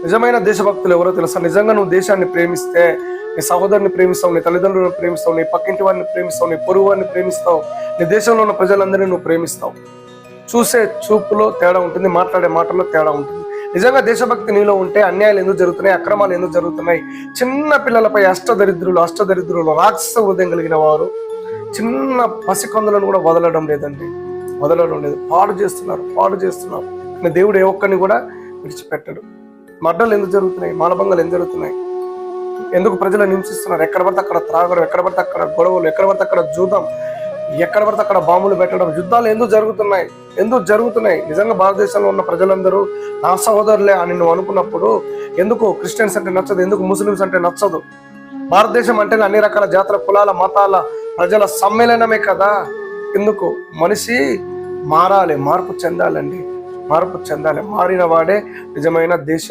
నిజమైన దేశభక్తులు ఎవరో తెలుసా? నిజంగా నువ్వు దేశాన్ని ప్రేమిస్తే నీ సహోదరుని ప్రేమిస్తావు, నీ తల్లిదండ్రులను ప్రేమిస్తావు, నీ పక్కింటి వారిని ప్రేమిస్తావు, నీ పొరుగు వారిని ప్రేమిస్తావు, నీ దేశంలో ఉన్న ప్రజలందరినీ నువ్వు ప్రేమిస్తావు. చూసే చూపులో తేడా ఉంటుంది, మాట్లాడే మాటల్లో తేడా ఉంటుంది. నిజంగా దేశభక్తి నీలో ఉంటే అన్యాయాలు ఎందుకు జరుగుతున్నాయి, అక్రమాలు ఎందుకు జరుగుతున్నాయి? చిన్న పిల్లలపై అష్టదరిద్రులు రాక్షస హృదయం కలిగిన వారు చిన్న పసికందులను కూడా వదలడం లేదండి, వదలడం లేదు. పాడు చేస్తున్నారు. కానీ దేవుడు ఏ ఒక్కరిని కూడా విడిచిపెట్టడు. మడ్డలు ఎందుకు జరుగుతున్నాయి, మానభంగాలు ఎందుకు జరుగుతున్నాయి, ఎందుకు ప్రజలను హింసిస్తున్నారు? ఎక్కడ పడితే అక్కడ త్రాగడం, ఎక్కడ పడితే అక్కడ గొడవలు, ఎక్కడ పడితే అక్కడ జూదం, ఎక్కడ పడితే అక్కడ బాంబులు పెట్టడం, యుద్ధాలు ఎందుకు జరుగుతున్నాయి? నిజంగా భారతదేశంలో ఉన్న ప్రజలందరూ నా సహోదరులే అని నువ్వు అనుకున్నప్పుడు ఎందుకు క్రిస్టియన్స్ అంటే నచ్చదు, ఎందుకు ముస్లిమ్స్ అంటే నచ్చదు? భారతదేశం అంటే అన్ని రకాల జాతుల, కులాల, మతాల ప్రజల సమ్మేళనమే కదా. ఎందుకు? మనిషి మారాలి, మార్పు చెందాలి. మారిన వాడే నిజమైన దేశ